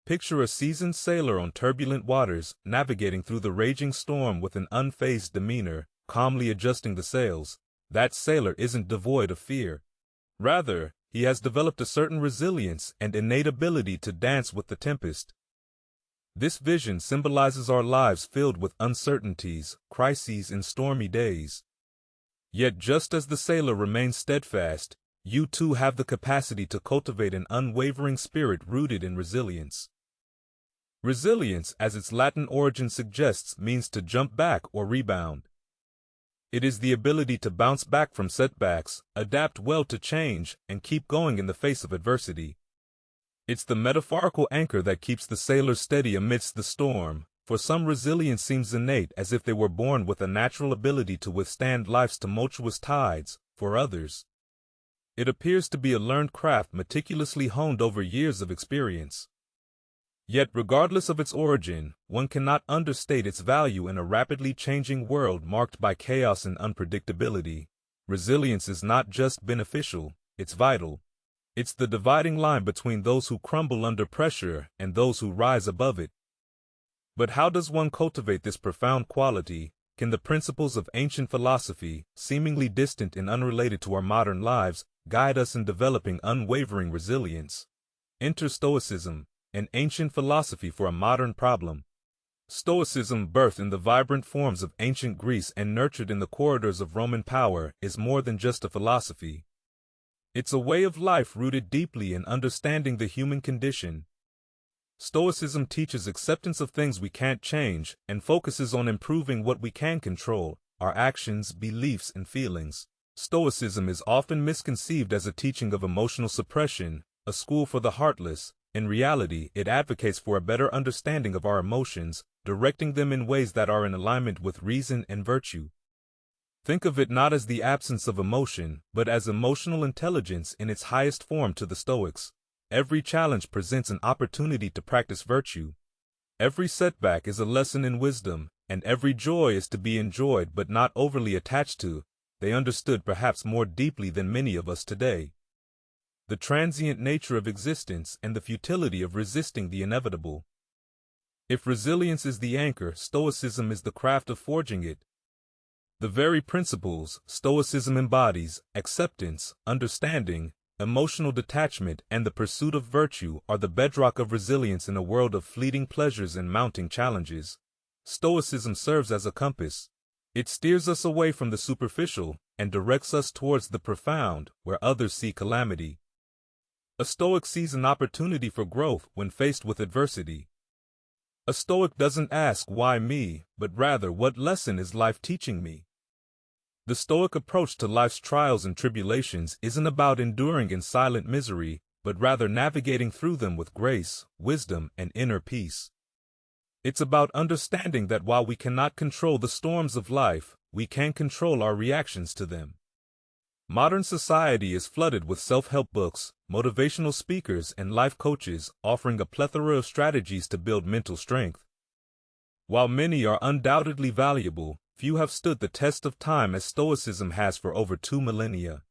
Picture a seasoned sailor on turbulent waters, navigating through the raging storm with an unfazed demeanor, calmly adjusting the sails. That sailor isn't devoid of fear. Rather, he has developed a certain resilience and innate ability to dance with the tempest. This vision symbolizes our lives filled with uncertainties, crises, and stormy days. Yet just as the sailor remains steadfast, you too have the capacity to cultivate an unwavering spirit rooted in resilience. Resilience, as its Latin origin suggests, means to jump back or rebound. It is the ability to bounce back from setbacks, adapt well to change, and keep going in the face of adversity. It's the metaphorical anchor that keeps the sailor steady amidst the storm. For some, resilience seems innate, as if they were born with a natural ability to withstand life's tumultuous tides. For others, it appears to be a learned craft meticulously honed over years of experience. Yet regardless of its origin, one cannot understate its value in a rapidly changing world marked by chaos and unpredictability. Resilience is not just beneficial, it's vital. It's the dividing line between those who crumble under pressure and those who rise above it. But how does one cultivate this profound quality? Can the principles of ancient philosophy, seemingly distant and unrelated to our modern lives, guide us in developing unwavering resilience? Enter Stoicism, an ancient philosophy for a modern problem. Stoicism, birthed in the vibrant forms of ancient Greece and nurtured in the corridors of Roman power, is more than just a philosophy. It's a way of life rooted deeply in understanding the human condition. Stoicism teaches acceptance of things we can't change and focuses on improving what we can control, our actions, beliefs, and feelings. Stoicism is often misconceived as a teaching of emotional suppression, a school for the heartless. In reality, it advocates for a better understanding of our emotions, directing them in ways that are in alignment with reason and virtue. Think of it not as the absence of emotion, but as emotional intelligence in its highest form. To the Stoics, every challenge presents an opportunity to practice virtue. Every setback is a lesson in wisdom, and every joy is to be enjoyed but not overly attached to. They understood perhaps more deeply than many of us today the transient nature of existence and the futility of resisting the inevitable. If resilience is the anchor, Stoicism is the craft of forging it. The very principles Stoicism embodies, acceptance, understanding, emotional detachment, and the pursuit of virtue, are the bedrock of resilience in a world of fleeting pleasures and mounting challenges. Stoicism serves as a compass. It steers us away from the superficial and directs us towards the profound, where others see calamity. A Stoic sees an opportunity for growth when faced with adversity. A Stoic doesn't ask, why me, but rather, what lesson is life teaching me? The Stoic approach to life's trials and tribulations isn't about enduring in silent misery, but rather navigating through them with grace, wisdom, and inner peace. It's about understanding that while we cannot control the storms of life, we can control our reactions to them. Modern society is flooded with self-help books, motivational speakers, and life coaches offering a plethora of strategies to build mental strength. While many are undoubtedly valuable, few have stood the test of time as Stoicism has for over 2 millennia.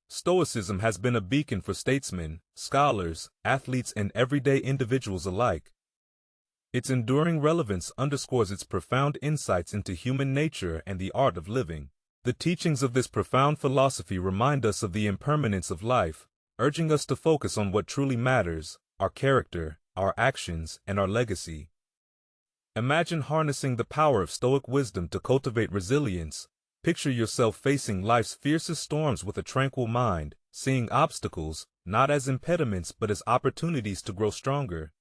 Stoicism has been a beacon for statesmen, scholars, athletes, and everyday individuals alike. Its enduring relevance underscores its profound insights into human nature and the art of living. The teachings of this profound philosophy remind us of the impermanence of life, urging us to focus on what truly matters: our character, our actions, and our legacy. Imagine harnessing the power of Stoic wisdom to cultivate resilience. Picture yourself facing life's fiercest storms with a tranquil mind, seeing obstacles not as impediments but as opportunities to grow stronger.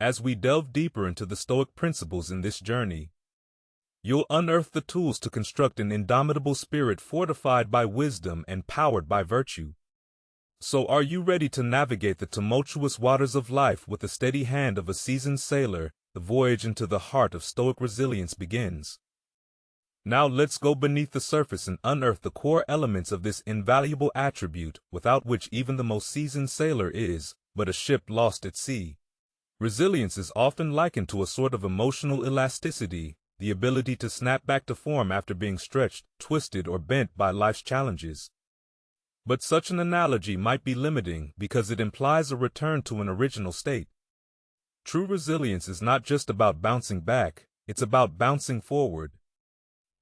As we delve deeper into the Stoic principles in this journey, you'll unearth the tools to construct an indomitable spirit fortified by wisdom and powered by virtue. So, are you ready to navigate the tumultuous waters of life with the steady hand of a seasoned sailor? The voyage into the heart of Stoic resilience begins. Now let's go beneath the surface and unearth the core elements of this invaluable attribute, without which even the most seasoned sailor is but a ship lost at sea. Resilience is often likened to a sort of emotional elasticity, the ability to snap back to form after being stretched, twisted, or bent by life's challenges. But such an analogy might be limiting because it implies a return to an original state. True resilience is not just about bouncing back, it's about bouncing forward.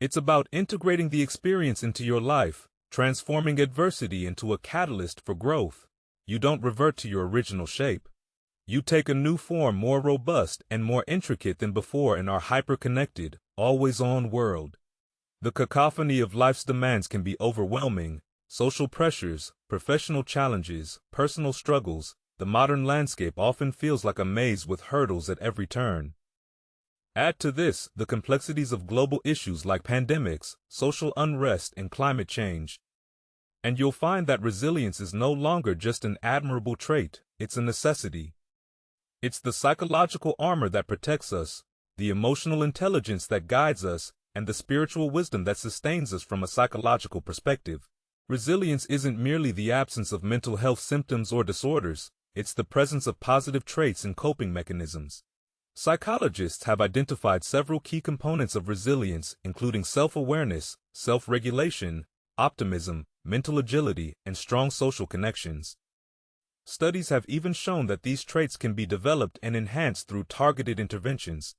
It's about integrating the experience into your life, transforming adversity into a catalyst for growth. You don't revert to your original shape. You take a new form more robust and more intricate than before in our hyper-connected, always-on world. The cacophony of life's demands can be overwhelming. Social pressures, professional challenges, personal struggles. The modern landscape often feels like a maze with hurdles at every turn. Add to this the complexities of global issues like pandemics, social unrest, and climate change, and you'll find that resilience is no longer just an admirable trait, it's a necessity. It's the psychological armor that protects us, the emotional intelligence that guides us, and the spiritual wisdom that sustains us from a psychological perspective. Resilience isn't merely the absence of mental health symptoms or disorders, it's the presence of positive traits and coping mechanisms. Psychologists have identified several key components of resilience, including self-awareness, self-regulation, optimism, mental agility, and strong social connections. Studies have even shown that these traits can be developed and enhanced through targeted interventions.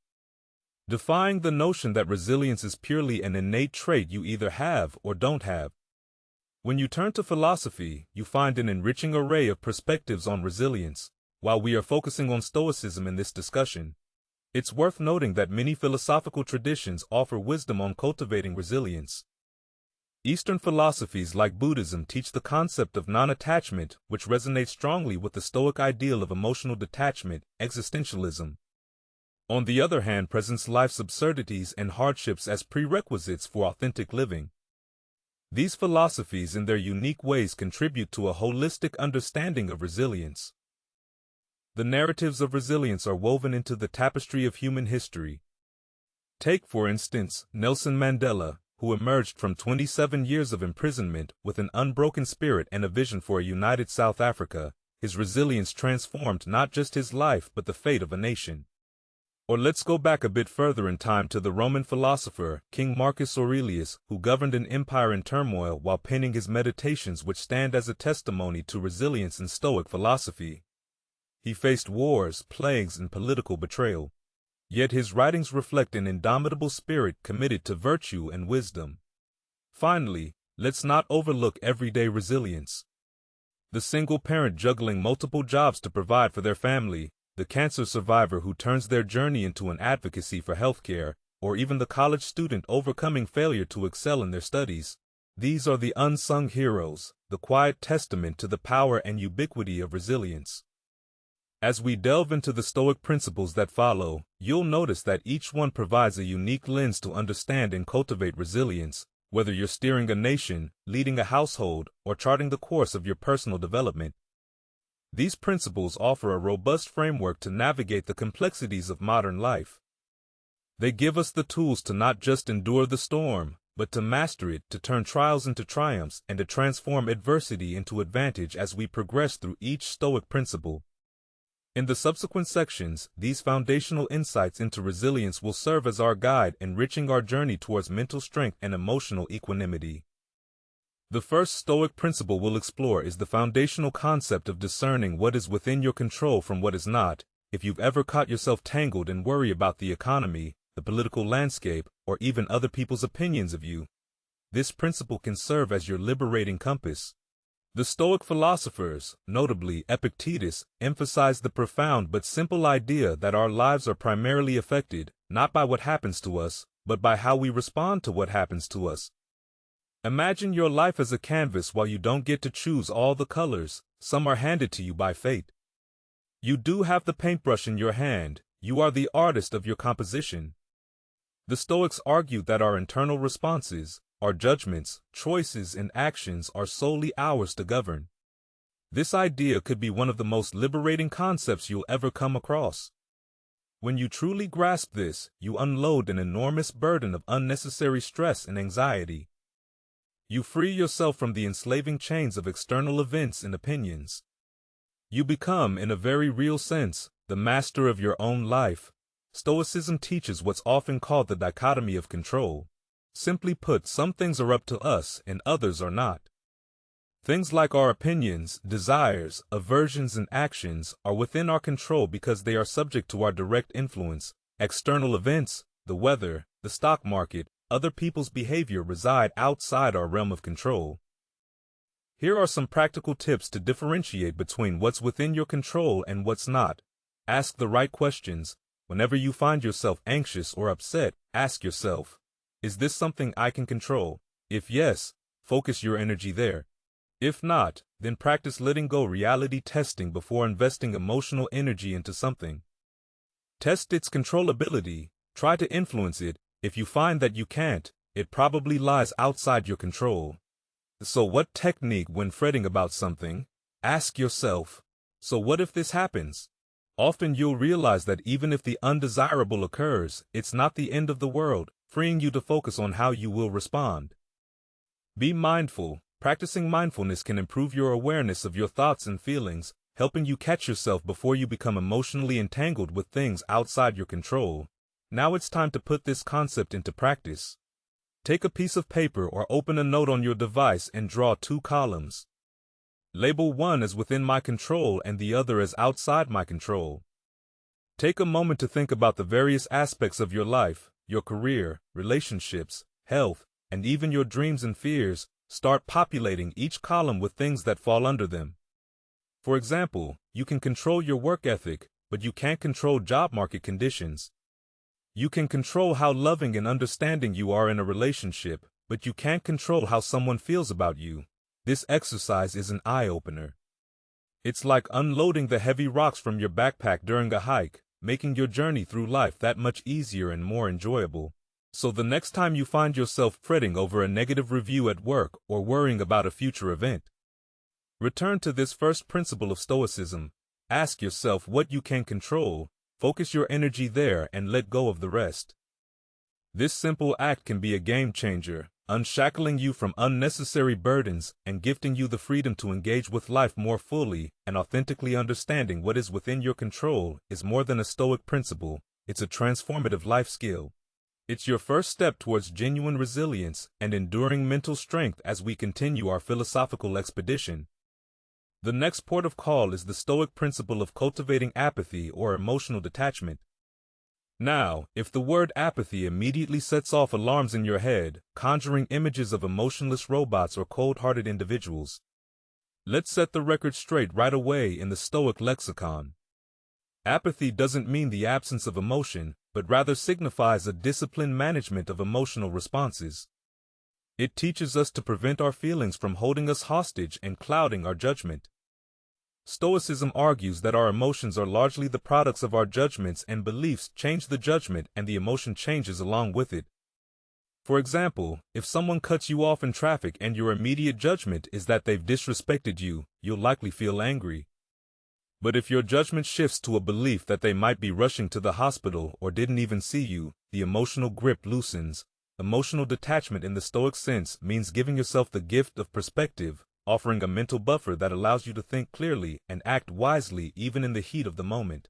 Defying the notion that resilience is purely an innate trait you either have or don't have. When you turn to philosophy, you find an enriching array of perspectives on resilience. While we are focusing on Stoicism in this discussion, it's worth noting that many philosophical traditions offer wisdom on cultivating resilience. Eastern philosophies like Buddhism teach the concept of non-attachment, which resonates strongly with the Stoic ideal of emotional detachment, existentialism. On the other hand, presents life's absurdities and hardships as prerequisites for authentic living. These philosophies in their unique ways contribute to a holistic understanding of resilience. The narratives of resilience are woven into the tapestry of human history. Take, for instance, Nelson Mandela, who emerged from 27 years of imprisonment with an unbroken spirit and a vision for a united South Africa. His resilience transformed not just his life but the fate of a nation. Or let's go back a bit further in time to the Roman philosopher, King Marcus Aurelius, who governed an empire in turmoil while penning his Meditations, which stand as a testimony to resilience in Stoic philosophy. He faced wars, plagues, and political betrayal. Yet his writings reflect an indomitable spirit committed to virtue and wisdom. Finally, let's not overlook everyday resilience. The single parent juggling multiple jobs to provide for their family, the cancer survivor who turns their journey into an advocacy for healthcare, or even the college student overcoming failure to excel in their studies. These are the unsung heroes, the quiet testament to the power and ubiquity of resilience. As we delve into the Stoic principles that follow, you'll notice that each one provides a unique lens to understand and cultivate resilience, whether you're steering a nation, leading a household, or charting the course of your personal development. These principles offer a robust framework to navigate the complexities of modern life. They give us the tools to not just endure the storm, but to master it, to turn trials into triumphs, and to transform adversity into advantage as we progress through each Stoic principle. In the subsequent sections, these foundational insights into resilience will serve as our guide, enriching our journey towards mental strength and emotional equanimity. The first Stoic principle we'll explore is the foundational concept of discerning what is within your control from what is not. If you've ever caught yourself tangled in worry about the economy, the political landscape, or even other people's opinions of you, this principle can serve as your liberating compass. The Stoic philosophers, notably Epictetus, emphasized the profound but simple idea that our lives are primarily affected, not by what happens to us, but by how we respond to what happens to us. Imagine your life as a canvas. While you don't get to choose all the colors, some are handed to you by fate. You do have the paintbrush in your hand, you are the artist of your composition. The Stoics argued that our internal responses, our judgments, choices, and actions are solely ours to govern. This idea could be one of the most liberating concepts you'll ever come across. When you truly grasp this, you unload an enormous burden of unnecessary stress and anxiety. You free yourself from the enslaving chains of external events and opinions. You become, in a very real sense, the master of your own life. Stoicism teaches what's often called the dichotomy of control. Simply put, some things are up to us and others are not. Things like our opinions, desires, aversions, and actions are within our control because they are subject to our direct influence. External events, the weather, the stock market, other people's behavior reside outside our realm of control. Here are some practical tips to differentiate between what's within your control and what's not. Ask the right questions. Whenever you find yourself anxious or upset, ask yourself, is this something I can control? If yes, focus your energy there. If not, then practice letting go reality testing before investing emotional energy into something. Test its controllability. Try to influence it. If you find that you can't, it probably lies outside your control. So what technique when fretting about something? Ask yourself, so what if this happens? Often you'll realize that even if the undesirable occurs, it's not the end of the world, freeing you to focus on how you will respond. Be mindful. Practicing mindfulness can improve your awareness of your thoughts and feelings, helping you catch yourself before you become emotionally entangled with things outside your control. Now it's time to put this concept into practice. Take a piece of paper or open a note on your device and draw 2 columns. Label one as within my control and the other as outside my control. Take a moment to think about the various aspects of your life, your career, relationships, health, and even your dreams and fears. Start populating each column with things that fall under them. For example, you can control your work ethic, but you can't control job market conditions. You can control how loving and understanding you are in a relationship, but you can't control how someone feels about you. This exercise is an eye-opener. It's like unloading the heavy rocks from your backpack during a hike, making your journey through life that much easier and more enjoyable. So the next time you find yourself fretting over a negative review at work or worrying about a future event, return to this first principle of Stoicism. Ask yourself what you can control, focus your energy there, and let go of the rest. This simple act can be a game changer, unshackling you from unnecessary burdens and gifting you the freedom to engage with life more fully. And authentically understanding what is within your control is more than a Stoic principle, it's a transformative life skill. It's your first step towards genuine resilience and enduring mental strength as we continue our philosophical expedition. The next port of call is the Stoic principle of cultivating apathy or emotional detachment. Now, if the word apathy immediately sets off alarms in your head, conjuring images of emotionless robots or cold-hearted individuals, let's set the record straight right away in the Stoic lexicon. Apathy doesn't mean the absence of emotion, but rather signifies a disciplined management of emotional responses. It teaches us to prevent our feelings from holding us hostage and clouding our judgment. Stoicism argues that our emotions are largely the products of our judgments, and beliefs change the judgment and the emotion changes along with it. For example, if someone cuts you off in traffic and your immediate judgment is that they've disrespected you, you'll likely feel angry. But if your judgment shifts to a belief that they might be rushing to the hospital or didn't even see you, the emotional grip loosens. Emotional detachment in the Stoic sense means giving yourself the gift of perspective, offering a mental buffer that allows you to think clearly and act wisely even in the heat of the moment.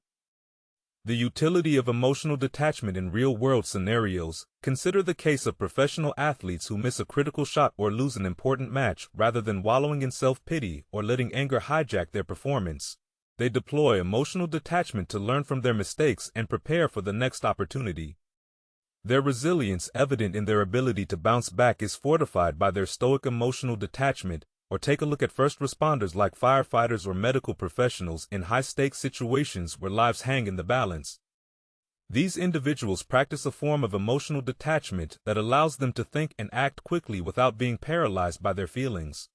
The utility of emotional detachment in real-world scenarios. Consider the case of professional athletes who miss a critical shot or lose an important match. Rather than wallowing in self-pity or letting anger hijack their performance, they deploy emotional detachment to learn from their mistakes and prepare for the next opportunity. Their resilience, evident in their ability to bounce back, is fortified by their Stoic emotional detachment. Or take a look at first responders like firefighters or medical professionals in high-stakes situations where lives hang in the balance. These individuals practice a form of emotional detachment that allows them to think and act quickly without being paralyzed by their feelings.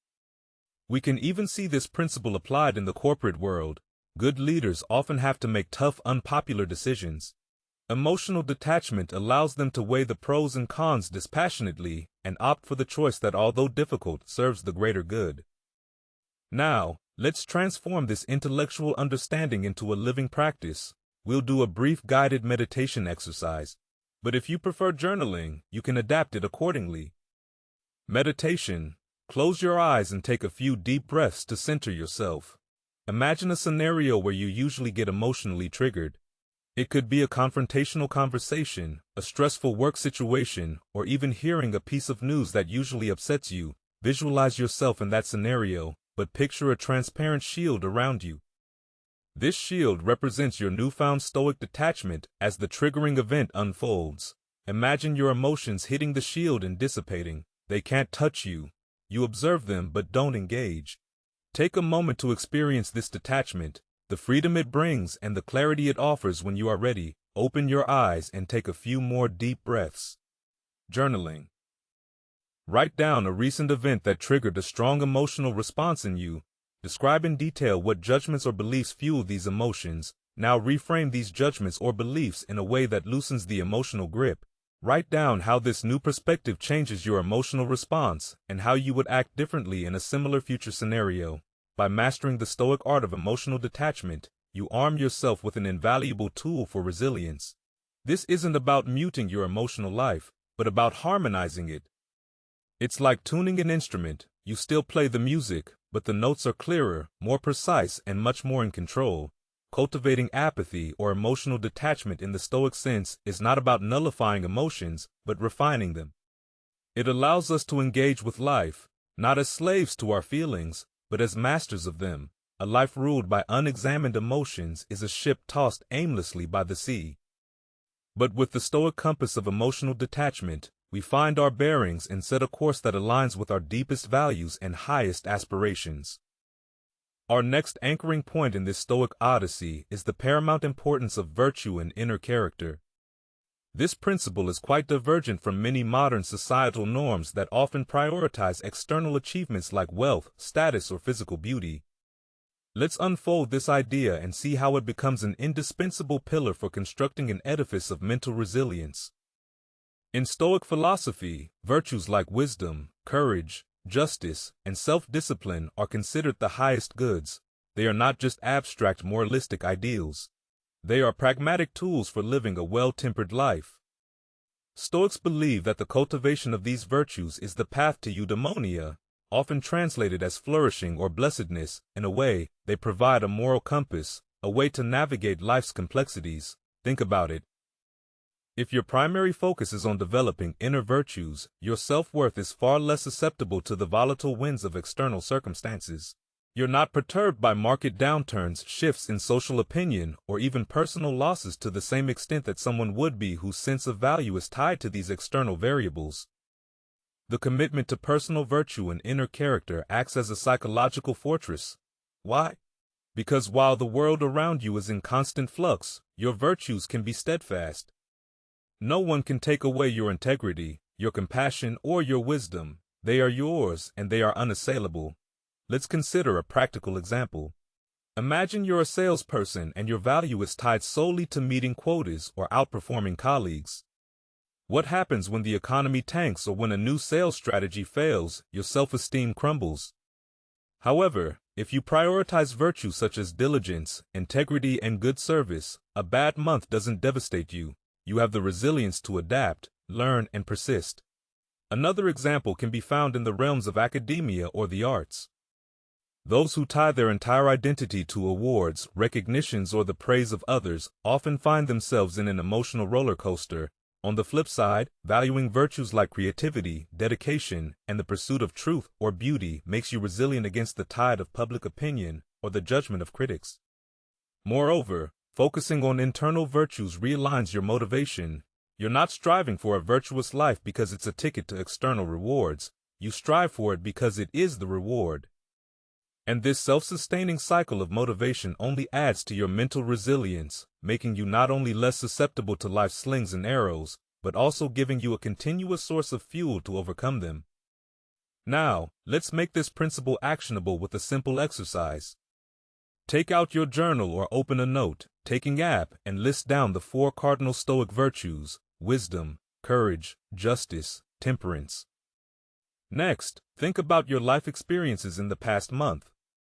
We can even see this principle applied in the corporate world. Good leaders often have to make tough, unpopular decisions. Emotional detachment allows them to weigh the pros and cons dispassionately and opt for the choice that, although difficult, serves the greater good. Now, let's transform this intellectual understanding into a living practice. We'll do a brief guided meditation exercise, but if you prefer journaling, you can adapt it accordingly. Meditation. Close your eyes and take a few deep breaths to center yourself. Imagine a scenario where you usually get emotionally triggered. It could be a confrontational conversation, a stressful work situation, or even hearing a piece of news that usually upsets you. Visualize yourself in that scenario, but picture a transparent shield around you. This shield represents your newfound stoic detachment as the triggering event unfolds. Imagine your emotions hitting the shield and dissipating. They can't touch you. You observe them but don't engage. Take a moment to experience this detachment, the freedom it brings and the clarity it offers. When you are ready, open your eyes and take a few more deep breaths. Journaling. Write down a recent event that triggered a strong emotional response in you. Describe in detail what judgments or beliefs fueled these emotions. Now reframe these judgments or beliefs in a way that loosens the emotional grip. Write down how this new perspective changes your emotional response and how you would act differently in a similar future scenario. By mastering the Stoic art of emotional detachment, you arm yourself with an invaluable tool for resilience. This isn't about muting your emotional life, but about harmonizing it. It's like tuning an instrument. You still play the music, but the notes are clearer, more precise, and much more in control. Cultivating apathy or emotional detachment in the Stoic sense is not about nullifying emotions, but refining them. It allows us to engage with life, not as slaves to our feelings, but as masters of them. A life ruled by unexamined emotions is a ship tossed aimlessly by the sea. But with the Stoic compass of emotional detachment, we find our bearings and set a course that aligns with our deepest values and highest aspirations. Our next anchoring point in this Stoic odyssey is the paramount importance of virtue and inner character. This principle is quite divergent from many modern societal norms that often prioritize external achievements like wealth, status, or physical beauty. Let's unfold this idea and see how it becomes an indispensable pillar for constructing an edifice of mental resilience. In Stoic philosophy, virtues like wisdom, courage, justice, and self-discipline are considered the highest goods. They are not just abstract moralistic ideals. They are pragmatic tools for living a well-tempered life. Stoics believe that the cultivation of these virtues is the path to eudaimonia, often translated as flourishing or blessedness. In a way, they provide a moral compass, a way to navigate life's complexities. Think about it. If your primary focus is on developing inner virtues, your self-worth is far less susceptible to the volatile winds of external circumstances. You're not perturbed by market downturns, shifts in social opinion, or even personal losses to the same extent that someone would be whose sense of value is tied to these external variables. The commitment to personal virtue and inner character acts as a psychological fortress. Why? Because while the world around you is in constant flux, your virtues can be steadfast. No one can take away your integrity, your compassion, or your wisdom. They are yours, and they are unassailable. Let's consider a practical example. Imagine you're a salesperson and your value is tied solely to meeting quotas or outperforming colleagues. What happens when the economy tanks or when a new sales strategy fails? Your self-esteem crumbles. However, if you prioritize virtues such as diligence, integrity, and good service, a bad month doesn't devastate you. You have the resilience to adapt, learn, and persist. Another example can be found in the realms of academia or the arts. Those who tie their entire identity to awards, recognitions, or the praise of others often find themselves in an emotional roller coaster. On the flip side, valuing virtues like creativity, dedication, and the pursuit of truth or beauty makes you resilient against the tide of public opinion or the judgment of critics. Moreover, focusing on internal virtues realigns your motivation. You're not striving for a virtuous life because it's a ticket to external rewards. You strive for it because it is the reward. And this self-sustaining cycle of motivation only adds to your mental resilience, making you not only less susceptible to life's slings and arrows, but also giving you a continuous source of fuel to overcome them. Now, let's make this principle actionable with a simple exercise. Take out your journal or open a note-taking app and list down the 4 cardinal Stoic virtues: wisdom, courage, justice, temperance. Next, think about your life experiences in the past month.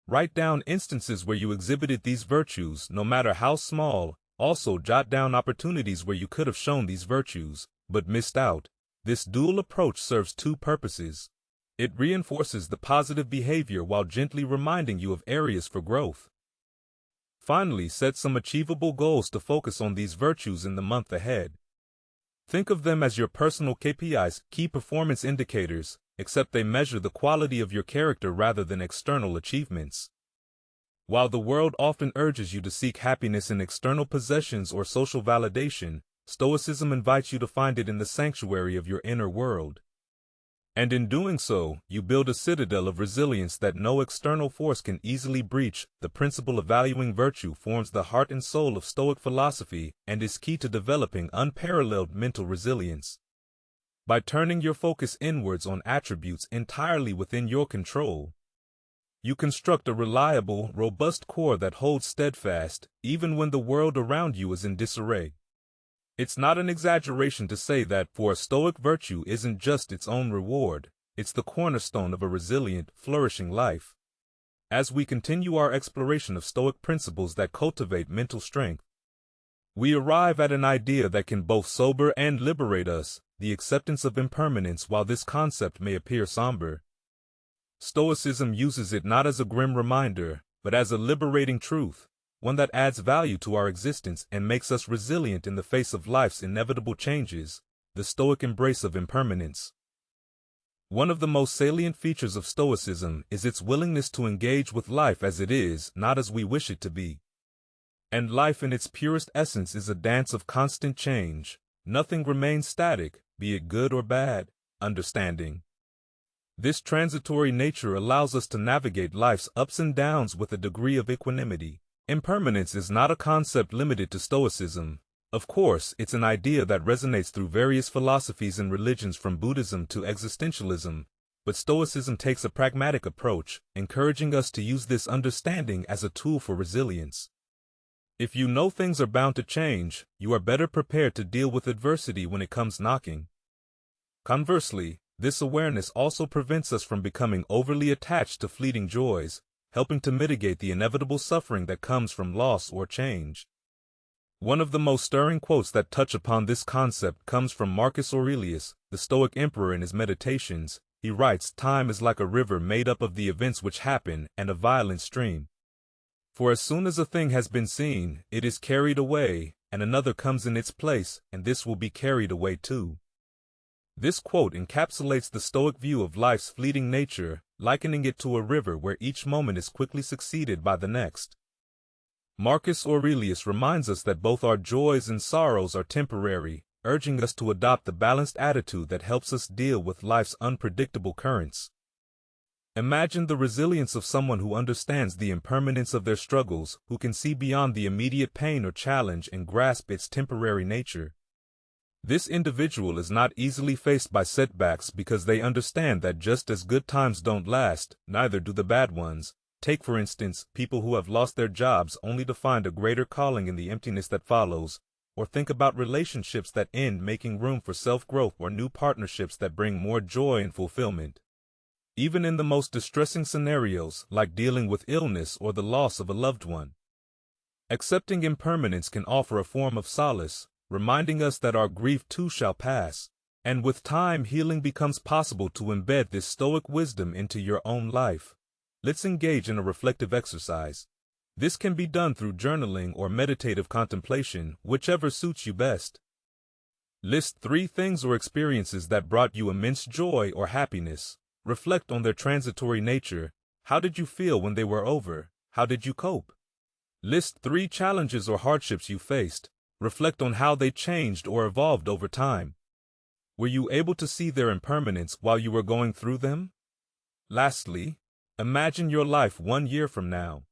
Write down instances where you exhibited these virtues, no matter how small. Also, jot down opportunities where you could have shown these virtues, but missed out. This dual approach serves 2 purposes. It reinforces the positive behavior while gently reminding you of areas for growth. Finally, set some achievable goals to focus on these virtues in the month ahead. Think of them as your personal KPIs, key performance indicators. except they measure the quality of your character rather than external achievements. While the world often urges you to seek happiness in external possessions or social validation, Stoicism invites you to find it in the sanctuary of your inner world. And in doing so, you build a citadel of resilience that no external force can easily breach. The principle of valuing virtue forms the heart and soul of Stoic philosophy and is key to developing unparalleled mental resilience. By turning your focus inwards on attributes entirely within your control, you construct a reliable, robust core that holds steadfast, even when the world around you is in disarray. It's not an exaggeration to say that for a Stoic, virtue isn't just its own reward, it's the cornerstone of a resilient, flourishing life. As we continue our exploration of Stoic principles that cultivate mental strength, we arrive at an idea that can both sober and liberate us: the acceptance of impermanence. While this concept may appear somber, Stoicism uses it not as a grim reminder, but as a liberating truth, one that adds value to our existence and makes us resilient in the face of life's inevitable changes. The Stoic embrace of impermanence. One of the most salient features of Stoicism is its willingness to engage with life as it is, not as we wish it to be. And life in its purest essence is a dance of constant change. Nothing remains static, be it good or bad. Understanding this transitory nature allows us to navigate life's ups and downs with a degree of equanimity. Impermanence is not a concept limited to Stoicism. Of course, it's an idea that resonates through various philosophies and religions from Buddhism to existentialism, but Stoicism takes a pragmatic approach, encouraging us to use this understanding as a tool for resilience. If you know things are bound to change, you are better prepared to deal with adversity when it comes knocking. Conversely, this awareness also prevents us from becoming overly attached to fleeting joys, helping to mitigate the inevitable suffering that comes from loss or change. One of the most stirring quotes that touch upon this concept comes from Marcus Aurelius, the Stoic emperor. In his Meditations, he writes, "Time is like a river made up of the events which happen, and a violent stream. For as soon as a thing has been seen, it is carried away, and another comes in its place, and this will be carried away too." This quote encapsulates the Stoic view of life's fleeting nature, likening it to a river where each moment is quickly succeeded by the next. Marcus Aurelius reminds us that both our joys and sorrows are temporary, urging us to adopt the balanced attitude that helps us deal with life's unpredictable currents. Imagine the resilience of someone who understands the impermanence of their struggles, who can see beyond the immediate pain or challenge and grasp its temporary nature. This individual is not easily faced by setbacks because they understand that just as good times don't last, neither do the bad ones. Take, for instance, people who have lost their jobs only to find a greater calling in the emptiness that follows, or think about relationships that end, making room for self-growth, or new partnerships that bring more joy and fulfillment. Even in the most distressing scenarios, like dealing with illness or the loss of a loved one, accepting impermanence can offer a form of solace, reminding us that our grief too shall pass. And with time, healing becomes possible. To embed this Stoic wisdom into your own life, let's engage in a reflective exercise. This can be done through journaling or meditative contemplation, whichever suits you best. List 3 things or experiences that brought you immense joy or happiness. Reflect on their transitory nature. How did you feel when they were over? How did you cope? List 3 challenges or hardships you faced. Reflect on how they changed or evolved over time. Were you able to see their impermanence while you were going through them? Lastly, imagine your life 1 year from now.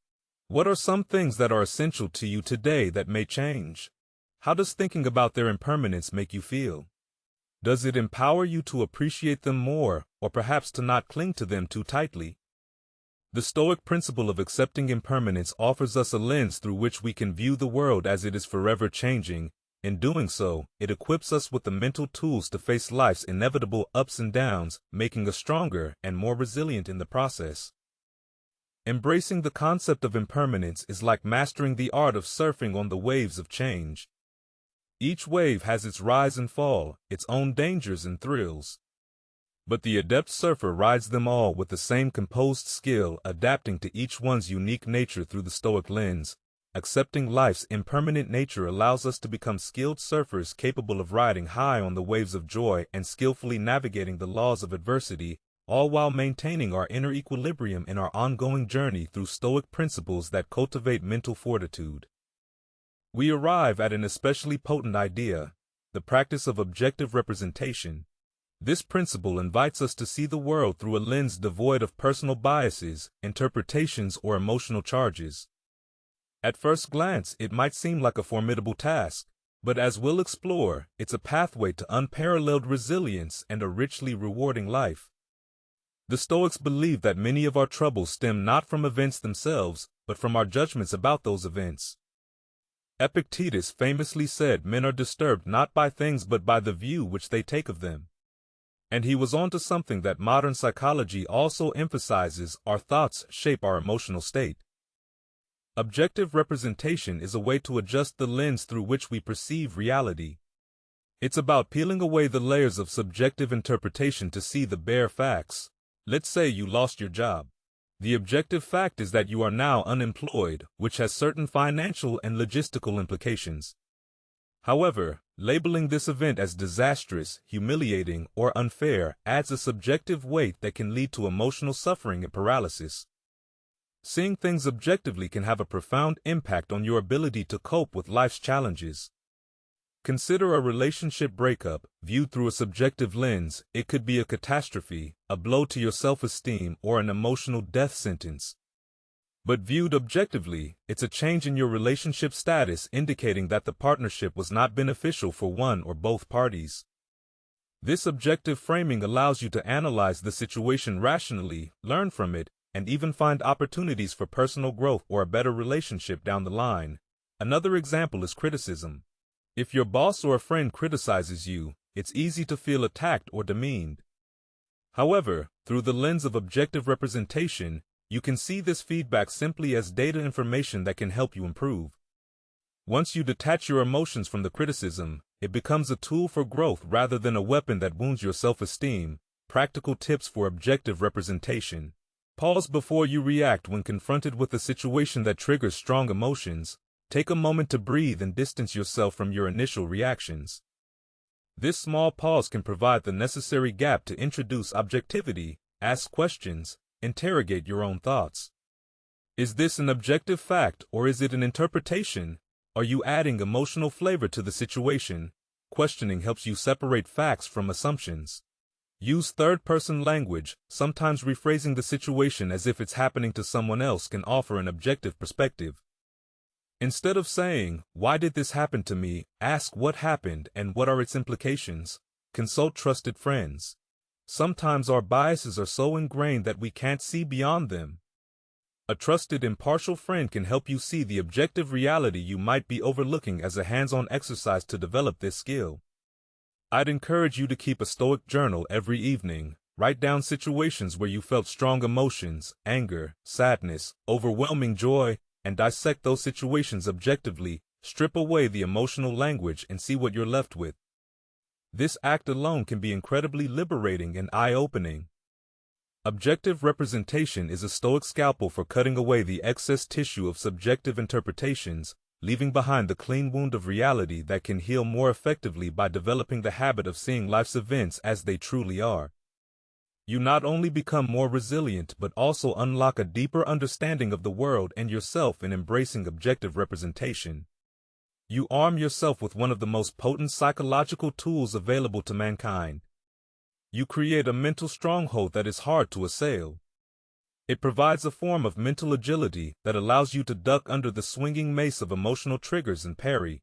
What are some things that are essential to you today that may change? How does thinking about their impermanence make you feel? Does it empower you to appreciate them more, or perhaps to not cling to them too tightly? The Stoic principle of accepting impermanence offers us a lens through which we can view the world as it is forever changing. In doing so, it equips us with the mental tools to face life's inevitable ups and downs, making us stronger and more resilient in the process. Embracing the concept of impermanence is like mastering the art of surfing on the waves of change. Each wave has its rise and fall, its own dangers and thrills. But the adept surfer rides them all with the same composed skill, adapting to each one's unique nature through the Stoic lens. Accepting life's impermanent nature allows us to become skilled surfers capable of riding high on the waves of joy and skillfully navigating the laws of adversity. all while maintaining our inner equilibrium in our ongoing journey through Stoic principles that cultivate mental fortitude. We arrive at an especially potent idea, the practice of objective representation. This principle invites us to see the world through a lens devoid of personal biases, interpretations, or emotional charges. At first glance, it might seem like a formidable task, but as we'll explore, it's a pathway to unparalleled resilience and a richly rewarding life. The Stoics believe that many of our troubles stem not from events themselves, but from our judgments about those events. Epictetus famously said men are disturbed not by things but by the view which they take of them. And he was onto something that modern psychology also emphasizes: our thoughts shape our emotional state. Objective representation is a way to adjust the lens through which we perceive reality. It's about peeling away the layers of subjective interpretation to see the bare facts. Let's say you lost your job. The objective fact is that you are now unemployed, which has certain financial and logistical implications. However, labeling this event as disastrous, humiliating, or unfair adds a subjective weight that can lead to emotional suffering and paralysis. Seeing things objectively can have a profound impact on your ability to cope with life's challenges. Consider a relationship breakup. Viewed through a subjective lens, it could be a catastrophe, a blow to your self-esteem, or an emotional death sentence. But viewed objectively, it's a change in your relationship status, indicating that the partnership was not beneficial for one or both parties. This objective framing allows you to analyze the situation rationally, learn from it, and even find opportunities for personal growth or a better relationship down the line. Another example is criticism. If your boss or a friend criticizes you, it's easy to feel attacked or demeaned. However, through the lens of objective representation, you can see this feedback simply as data information that can help you improve. Once you detach your emotions from the criticism, it becomes a tool for growth rather than a weapon that wounds your self-esteem. Practical tips for objective representation. Pause before you react when confronted with a situation that triggers strong emotions. Take a moment to breathe and distance yourself from your initial reactions. This small pause can provide the necessary gap to introduce objectivity, ask questions, interrogate your own thoughts. Is this an objective fact or is it an interpretation? Are you adding emotional flavor to the situation? Questioning helps you separate facts from assumptions. Use third-person language. Sometimes rephrasing the situation as if it's happening to someone else can offer an objective perspective. Instead of saying, "Why did this happen to me?" ask, "What happened and what are its implications?" Consult trusted friends. Sometimes our biases are so ingrained that we can't see beyond them. A trusted, impartial friend can help you see the objective reality you might be overlooking as a hands-on exercise to develop this skill. I'd encourage you to keep a Stoic journal every evening. Write down situations where you felt strong emotions, anger, sadness, overwhelming joy, and dissect those situations objectively. Strip away the emotional language and see what you're left with. This act alone can be incredibly liberating and eye-opening. Objective representation is a Stoic scalpel for cutting away the excess tissue of subjective interpretations, leaving behind the clean wound of reality that can heal more effectively by developing the habit of seeing life's events as they truly are. You not only become more resilient but also unlock a deeper understanding of the world and yourself in embracing objective representation. You arm yourself with one of the most potent psychological tools available to mankind. You create a mental stronghold that is hard to assail. It provides a form of mental agility that allows you to duck under the swinging mace of emotional triggers and parry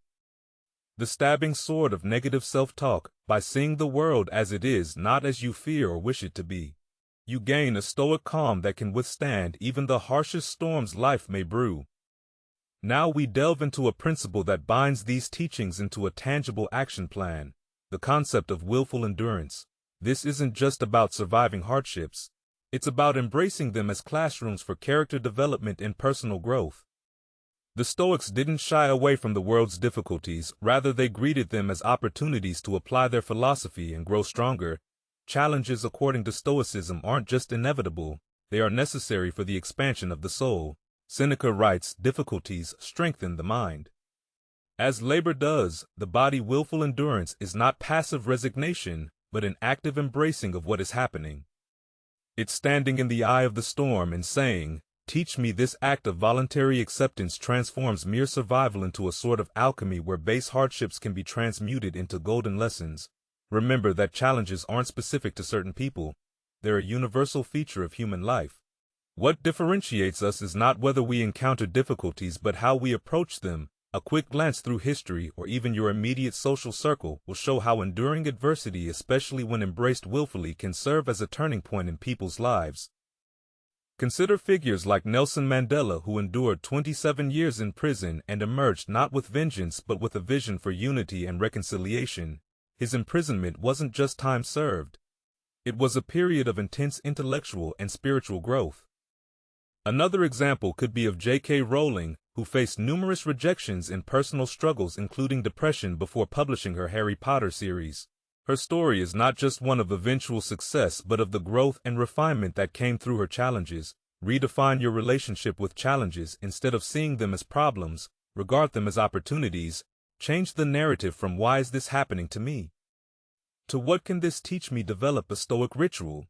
the stabbing sword of negative self-talk. By seeing the world as it is, not as you fear or wish it to be, you gain a Stoic calm that can withstand even the harshest storms life may brew. Now we delve into a principle that binds these teachings into a tangible action plan, the concept of willful endurance. This isn't just about surviving hardships. It's about embracing them as classrooms for character development and personal growth. The Stoics didn't shy away from the world's difficulties, rather they greeted them as opportunities to apply their philosophy and grow stronger. Challenges, according to Stoicism, aren't just inevitable, they are necessary for the expansion of the soul. Seneca writes, "Difficulties strengthen the mind. As labor does, the body. Willful endurance is not passive resignation, but an active embracing of what is happening." It's standing in the eye of the storm and saying, "Teach me." This act of voluntary acceptance transforms mere survival into a sort of alchemy where base hardships can be transmuted into golden lessons. Remember that challenges aren't specific to certain people. They're a universal feature of human life. What differentiates us is not whether we encounter difficulties but how we approach them. A quick glance through history or even your immediate social circle will show how enduring adversity, especially when embraced willfully, can serve as a turning point in people's lives. Consider figures like Nelson Mandela, who endured 27 years in prison and emerged not with vengeance but with a vision for unity and reconciliation. His imprisonment wasn't just time served. It was a period of intense intellectual and spiritual growth. Another example could be of J.K. Rowling, who faced numerous rejections and personal struggles including depression before publishing her Harry Potter series. Her story is not just one of eventual success but of the growth and refinement that came through her challenges. Redefine your relationship with challenges. Instead of seeing them as problems, regard them as opportunities. Change the narrative from "Why is this happening to me?" to "What can this teach me?" Develop a Stoic ritual.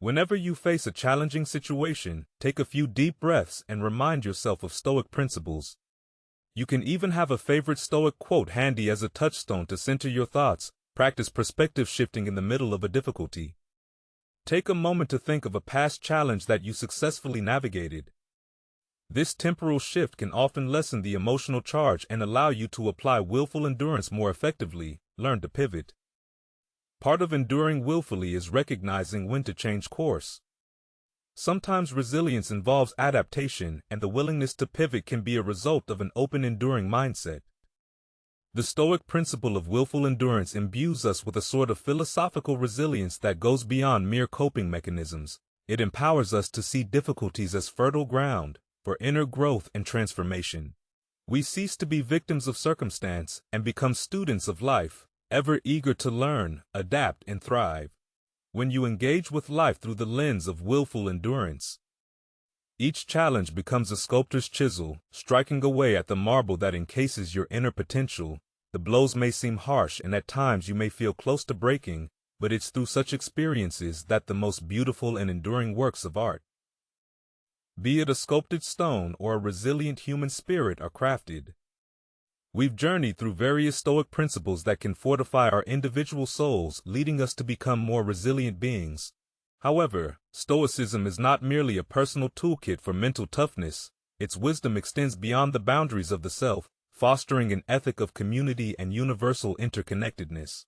Whenever you face a challenging situation, take a few deep breaths and remind yourself of Stoic principles. You can even have a favorite Stoic quote handy as a touchstone to center your thoughts. Practice perspective shifting in the middle of a difficulty. Take a moment to think of a past challenge that you successfully navigated. This temporal shift can often lessen the emotional charge and allow you to apply willful endurance more effectively. Learn to pivot. Part of enduring willfully is recognizing when to change course. Sometimes resilience involves adaptation, and the willingness to pivot can be a result of an open, enduring mindset. The Stoic principle of willful endurance imbues us with a sort of philosophical resilience that goes beyond mere coping mechanisms. It empowers us to see difficulties as fertile ground for inner growth and transformation. We cease to be victims of circumstance and become students of life, ever eager to learn, adapt, and thrive. When you engage with life through the lens of willful endurance, each challenge becomes a sculptor's chisel, striking away at the marble that encases your inner potential. The blows may seem harsh and at times you may feel close to breaking, but it's through such experiences that the most beautiful and enduring works of art, be it a sculpted stone or a resilient human spirit, are crafted. We've journeyed through various Stoic principles that can fortify our individual souls, leading us to become more resilient beings. However, Stoicism is not merely a personal toolkit for mental toughness. Its wisdom extends beyond the boundaries of the self, fostering an ethic of community and universal interconnectedness.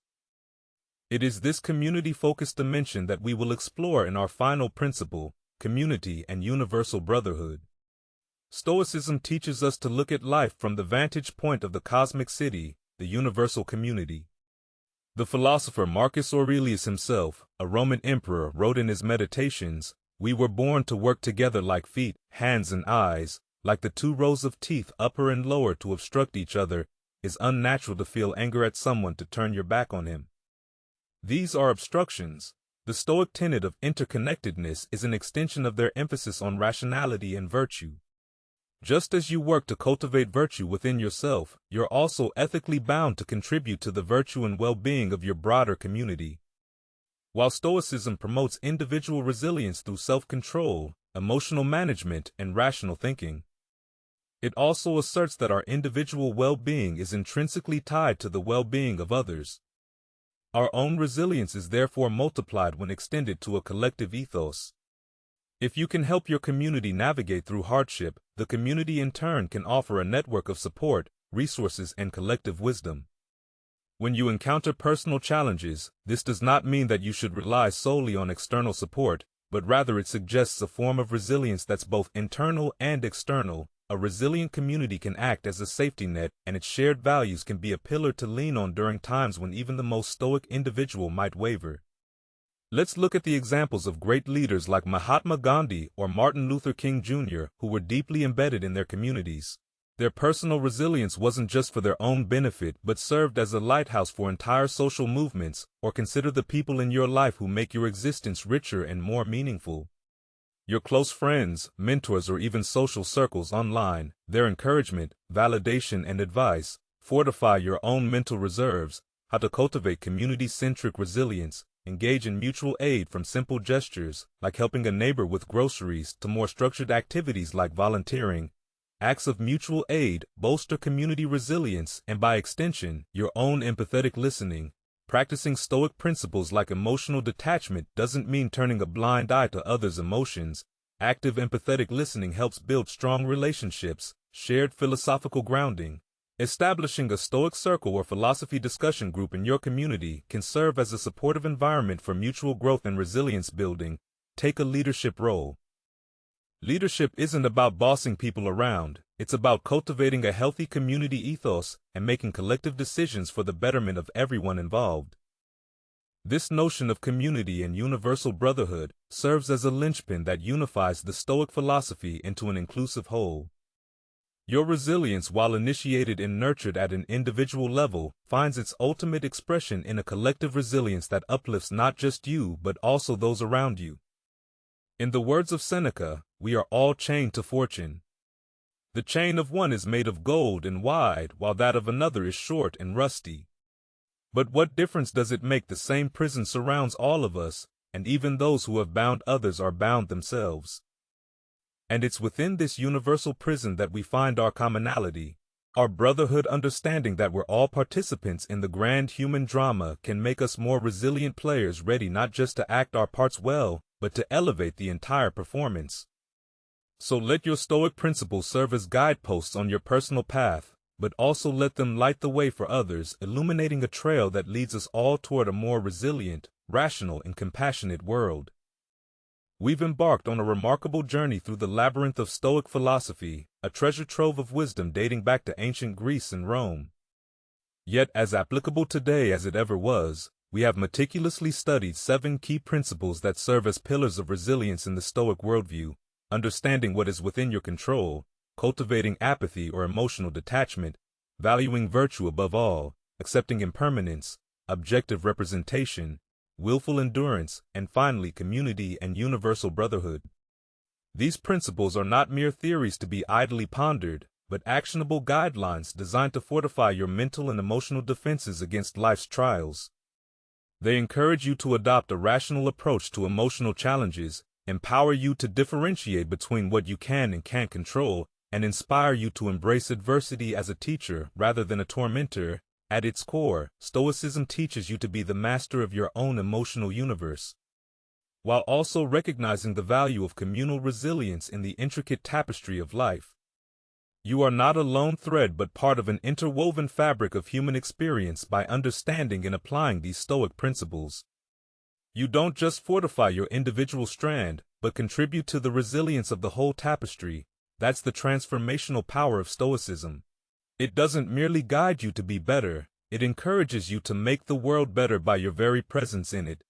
It is this community-focused dimension that we will explore in our final principle, community and universal brotherhood. Stoicism teaches us to look at life from the vantage point of the cosmic city, the universal community. The philosopher Marcus Aurelius himself, a Roman emperor, wrote in his Meditations, "We were born to work together like feet, hands, and eyes, like the two rows of teeth, upper and lower, to obstruct each other. It's unnatural to feel anger at someone, to turn your back on him. These are obstructions." The Stoic tenet of interconnectedness is an extension of their emphasis on rationality and virtue. Just as you work to cultivate virtue within yourself, you're also ethically bound to contribute to the virtue and well-being of your broader community. While Stoicism promotes individual resilience through self-control, emotional management, and rational thinking, it also asserts that our individual well-being is intrinsically tied to the well-being of others. Our own resilience is therefore multiplied when extended to a collective ethos. If you can help your community navigate through hardship, the community in turn can offer a network of support, resources, and collective wisdom. When you encounter personal challenges, this does not mean that you should rely solely on external support, but rather it suggests a form of resilience that's both internal and external. A resilient community can act as a safety net, and its shared values can be a pillar to lean on during times when even the most stoic individual might waver. Let's look at the examples of great leaders like Mahatma Gandhi or Martin Luther King Jr., who were deeply embedded in their communities. Their personal resilience wasn't just for their own benefit but served as a lighthouse for entire social movements. Or consider the people in your life who make your existence richer and more meaningful. Your close friends, mentors, or even social circles online, their encouragement, validation, and advice fortify your own mental reserves. How to cultivate community-centric resilience. engage in mutual aid from simple gestures, like helping a neighbor with groceries, to more structured activities like volunteering. Acts of mutual aid bolster community resilience and, by extension, your own empathetic listening. Practicing Stoic principles like emotional detachment doesn't mean turning a blind eye to others' emotions. Active empathetic listening helps build strong relationships, shared philosophical grounding. Establishing a Stoic circle or philosophy discussion group in your community can serve as a supportive environment for mutual growth and resilience building. Take a leadership role. Leadership isn't about bossing people around, it's about cultivating a healthy community ethos and making collective decisions for the betterment of everyone involved. This notion of community and universal brotherhood serves as a linchpin that unifies the Stoic philosophy into an inclusive whole. Your resilience, while initiated and nurtured at an individual level, finds its ultimate expression in a collective resilience that uplifts not just you but also those around you. In the words of Seneca, we are all chained to fortune. The chain of one is made of gold and wide, while that of another is short and rusty. But what difference does it make? The same prison surrounds all of us, and even those who have bound others are bound themselves. And it's within this universal prison that we find our commonality. Our brotherhood, understanding that we're all participants in the grand human drama, can make us more resilient players, ready not just to act our parts well, but to elevate the entire performance. So let your Stoic principles serve as guideposts on your personal path, but also let them light the way for others, illuminating a trail that leads us all toward a more resilient, rational, and compassionate world. We've embarked on a remarkable journey through the labyrinth of Stoic philosophy, a treasure trove of wisdom dating back to ancient Greece and Rome. Yet as applicable today as it ever was, we have meticulously studied 7 key principles that serve as pillars of resilience in the Stoic worldview: understanding what is within your control, cultivating apathy or emotional detachment, valuing virtue above all, accepting impermanence, objective representation, willful endurance, and finally community and universal brotherhood. These principles are not mere theories to be idly pondered, but actionable guidelines designed to fortify your mental and emotional defenses against life's trials. They encourage you to adopt a rational approach to emotional challenges, empower you to differentiate between what you can and can't control, and inspire you to embrace adversity as a teacher rather than a tormentor. At its core, Stoicism teaches you to be the master of your own emotional universe, while also recognizing the value of communal resilience in the intricate tapestry of life. You are not a lone thread but part of an interwoven fabric of human experience. By understanding and applying these Stoic principles, you don't just fortify your individual strand, but contribute to the resilience of the whole tapestry. That's the transformational power of Stoicism. It doesn't merely guide you to be better, it encourages you to make the world better by your very presence in it.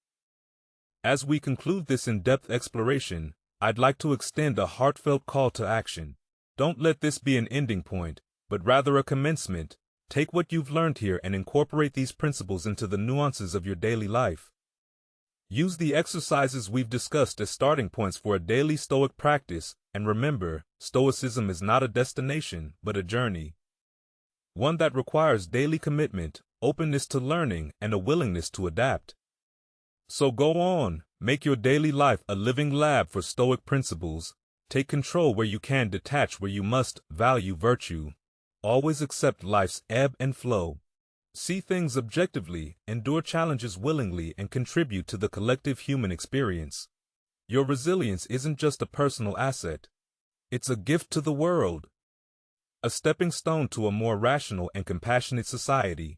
As we conclude this in-depth exploration, I'd like to extend a heartfelt call to action. Don't let this be an ending point, but rather a commencement. Take what you've learned here and incorporate these principles into the nuances of your daily life. Use the exercises we've discussed as starting points for a daily Stoic practice, and remember, Stoicism is not a destination, but a journey. One that requires daily commitment, openness to learning, and a willingness to adapt. So go on, make your daily life a living lab for Stoic principles. Take control where you can, detach where you must, value virtue. Always accept life's ebb and flow. See things objectively, endure challenges willingly, and contribute to the collective human experience. Your resilience isn't just a personal asset. It's a gift to the world. A stepping stone to a more rational and compassionate society.